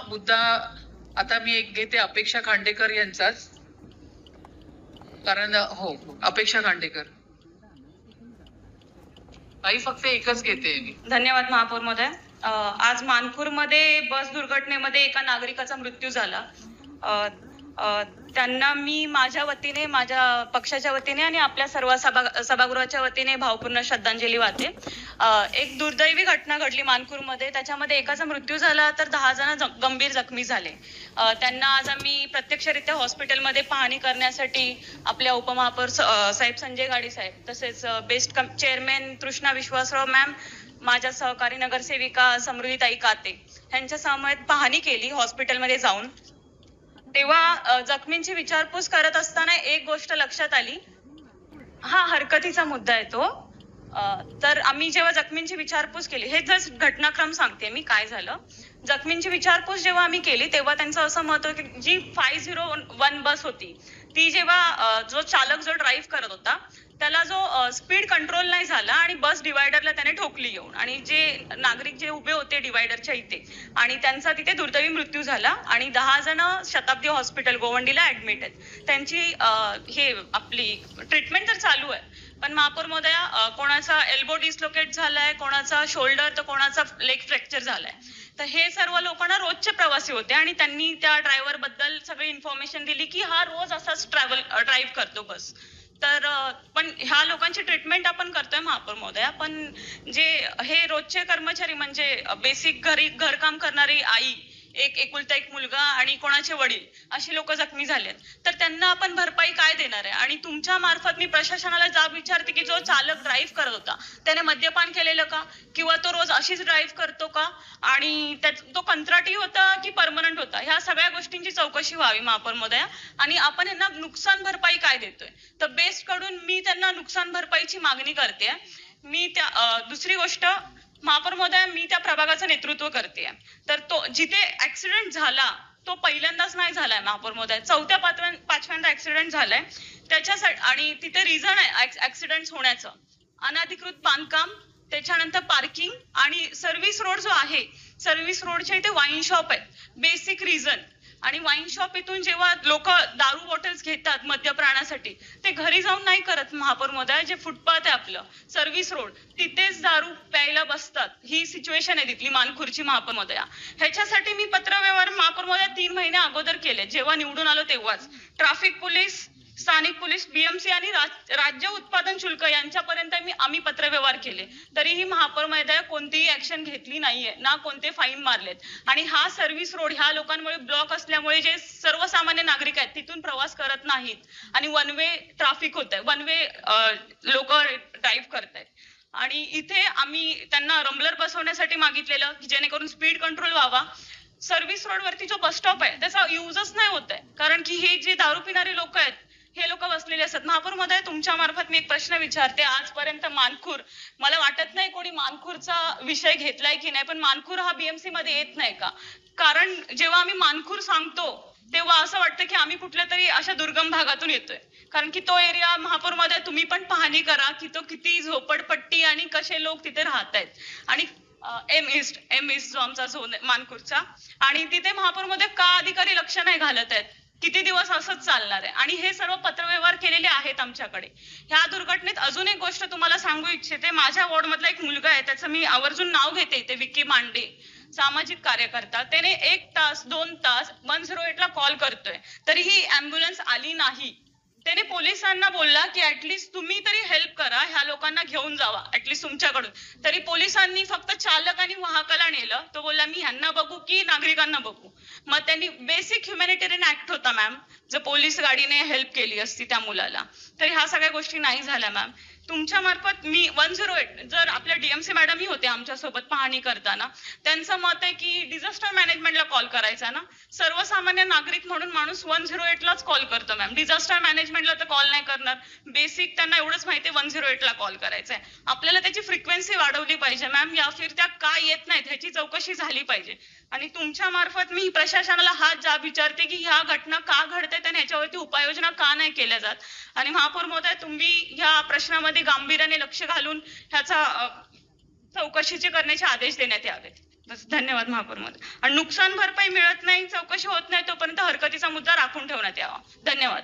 मुद्दा आता मी एक घेते अपेक्षा खांडेकर यांचाच, कारण हो अपेक्षा खांडेकर ताई, फक्त एकच घेते मी. धन्यवाद महापौर महोदय. आज मानखुरमध्ये बस दुर्घटनेमध्ये एका नागरिकाचा मृत्यू झाला. त्यांना मी माझ्या वतीने, माझ्या पक्षाच्या वतीने आणि आपल्या सर्व सभागृहाच्या वतीने भावपूर्ण श्रद्धांजली वाहते. एक दुर्दैवी घटना घडली मानखुरमध्ये. त्याच्यामध्ये एकाचा मृत्यू झाला तर 10 जण गंभीर जखमी झाले. त्यांना आज आम्ही प्रत्यक्षरित्या हॉस्पिटलमध्ये पाहणी करण्यासाठी आपल्या उपमहापौर साहेब संजय गाडी साहेब, तसेच बेस्ट चेअरमॅन तृष्णा विश्वासराव मॅम, माझ्या सहकारी नगरसेविका समृद्धीताई काते यांच्या समवेत पाहणी केली हॉस्पिटलमध्ये जाऊन. तेव्हा जखमींची विचारपूस करत असताना एक गोष्ट लक्षात आली. हा हरकतीचा मुद्दा आहे तो. तर आम्ही जेव्हा जखमींची विचारपूस केली, हे जस्ट घटनाक्रम सांगते मी काय झालं. जखमींची विचारपूस जेव्हा आम्ही केली तेव्हा त्यांचं असं मत होतं की जी 501 बस होती ती जेव्हा जो चालक जो ड्राईव्ह करत होता त्याला जो स्पीड कंट्रोल नाही झाला आणि बस डिवायडरला त्याने ठोकली येऊन, आणि जे नागरिक जे उभे होते डिवायडरच्या इथे, आणि त्यांचा तिथे दुर्दैवी मृत्यू झाला. आणि 10 जण शताब्दी हॉस्पिटल गोवंडीला ऍडमिट आहेत. त्यांची हे आपली ट्रीटमेंट तर चालू आहे. पण महापौर महोदया, कोणाचा एल्बो डिस्लोकेट झालाय, कोणाचा शोल्डर, तर कोणाचा लेग फ्रॅक्चर झालाय. तर हे सर्व लोकांना रोजचे प्रवासी होते आणि त्यांनी त्या ड्रायव्हर बद्दल सगळी इन्फॉर्मेशन दिली की हा रोज असाच ड्राईव्ह करतो बस. तर पण ह्या लोकांची ट्रीटमेंट आपण करतोय महापौर महोदया. पण जे हे रोजचे कर्मचारी म्हणजे बेसिक घरकाम करणारी आई, एक एकुलता एक मुलगा आणि कोणाचे वडील, अशी लोक जखमी झालेत. तर त्यांना आपण भरपाई काय देणार आहे? आणि तुमच्या मार्फत मी प्रशासनाला जाब विचारते की जो चालक ड्राईव्ह करत होता त्याने मद्यपान केलेलं का, किंवा तो रोज अशीच ड्राईव्ह करतो का, आणि तो कंत्राटी होता की परमनंट होता, ह्या सगळ्या गोष्टींची चौकशी व्हावी महापौर महोदया. आणि आपण यांना नुकसान भरपाई काय देतोय, तर बेस्ट कडून मी त्यांना नुकसान भरपाईची मागणी करते. मी त्या दुसरी गोष्ट महापौर महोदया, मी त्या प्रभागाचं नेतृत्व करते. तर तो जिथे ऍक्सिडेंट झाला तो पहिल्यांदाच नाही झालाय महापौर महोदया, 4-5व्यांदा ऍक्सिडेंट झालाय त्याच्यासाठी. आणि तिथे रिझन आहे ऍक्सिडेंट होण्याचं, अनधिकृत बांधकाम, त्याच्यानंतर पार्किंग आणि सर्व्हिस रोड जो आहे, सर्व्हिस रोडच्या इथे वाईन शॉप आहेत, बेसिक रिझन. आणि वाईन शॉप इथून जेव्हा लोक दारू बॉटल्स घेतात मद्यपानासाठी, ते घरी जाऊन नाही करत महापौर महोदया. जे फुटपाथ आहे आपलं सर्व्हिस रोड, तिथेच दारू प्यायला बसतात. ही सिच्युएशन आहे तिथली मानखुरची महापौर महोदया. ह्याच्यासाठी मी पत्रव्यवहार महापौर महोदया 3 महिने अगोदर केले, जेव्हा निवडून आलो तेव्हाच. ट्रॅफिक पोलीस, स्थानिक पोलीस, बीएमसी आणि राज्य उत्पादन शुल्क यांच्यापर्यंत आम्ही पत्रव्यवहार केले, तरीही महापौर महोदया कोणतीही ऍक्शन घेतली नाहीये, ना कोणते फाईन मारलेत. आणि हा सर्व्हिस रोड ह्या लोकांमुळे ब्लॉक असल्यामुळे जे सर्वसामान्य नागरिक आहेत तिथून प्रवास करत नाहीत आणि वन वे ट्रॅफिक होत आहे, वन वे लोक ड्राईव्ह करतायत. आणि इथे आम्ही त्यांना रंबलर बसवण्यासाठी मागितलेलं की जेणेकरून स्पीड कंट्रोल व्हावा. सर्व्हिस रोड वरती जो बस स्टॉप आहे त्याचा युजच नाही होत आहे, कारण की हे जे दारू पिणारे लोक आहेत हे लोक बसलेले असतात. महापौर महोदय, तुमच्या मार्फत मी एक प्रश्न विचारते. आजपर्यंत मानखुर, मला वाटत नाही कोणी मानखुरचा विषय घेतलाय की नाही, पण मानखुर हा बीएमसी मध्ये येत नाही का? कारण जेव्हा आम्ही मानखुर सांगतो तेव्हा असं वाटतं की आम्ही कुठल्या तरी अशा दुर्गम भागातून येतोय, कारण की तो एरिया महापौर महोदय तुम्ही पण पाहणी करा की तो किती झोपडपट्टी आणि कसे लोक तिथे राहत आहेत. आणि एम ईस्ट जो आमचा झोन आहे मानखुरचा, आणि तिथे महापौर महोदय का अधिकारी लक्ष नाही घालत आहेत? किती दिवस असंच चालणार आहे? आणि हे सर्व पत्रव्यवहार केलेले आहेत आमच्याकडे. ह्या दुर्घटनेत अजून एक गोष्ट तुम्हाला सांगू इच्छिते. माझ्या वॉर्ड मधला एक मुलगा आहे, त्याचं मी आवर्जून नाव घेते, ते विकी मांडे, सामाजिक कार्यकर्ता. त्याने 1 तास 2 तास 108 ला कॉल करतोय, तरीही अँब्युलन्स आली नाही. त्याने पोलिसांना बोलला की ऍटलीस्ट तुम्ही तरी हेल्प करा, ह्या लोकांना घेऊन जावा ऍटलीस्ट तुमच्याकडून. तरी पोलिसांनी फक्त चालक आणि वाहकाला नेलं. तो बोलला मी ह्यांना बघू की नागरिकांना बघू. मग त्यांनी बेसिक ह्युमॅनिटेरियन ऍक्ट होता मॅम, जर पोलीस गाडीने हेल्प केली असती त्या मुलाला, तर ह्या सगळ्या गोष्टी नाही झाल्या मॅम. तुमच्या मार्फत मी 108, जर आपल्या डीएमसी मॅडमही होते आमच्यासोबत पाहणी करताना, त्यांचं मत आहे की डिझास्टर मॅनेजमेंटला कॉल करायचा ना. सर्वसामान्य नागरिक म्हणून माणूस 108 लाच कॉल करतो मॅम, डिझास्टर मॅनेजमेंटला तर कॉल नाही करणार. बेसिक त्यांना एवढंच माहिती आहे 108 ला कॉल करायचा आहे. आपल्याला त्याची फ्रिक्वेन्सी वाढवली पाहिजे मॅम, या फिर त्या का येत नाहीत ह्याची चौकशी झाली पाहिजे. आणि तुमच्या मार्फत मी प्रशासनाला हात जाब विचारते की ह्या घटना का घडतात आणि ह्याच्यावरती उपाययोजना का नाही केल्या जात. आणि महापौर महोदय, तुम्ही ह्या प्रश्नामध्ये गांभीर्याने लक्ष घालून ह्याचा चौकशीचे करण्याचे आदेश देण्यात यावेत. बस धन्यवाद महापौर महोदय. आणि नुकसान भरपाई मिळत नाही, चौकशी होत नाही तोपर्यंत हरकतीचा मुद्दा राखून ठेवण्यात यावा. धन्यवाद.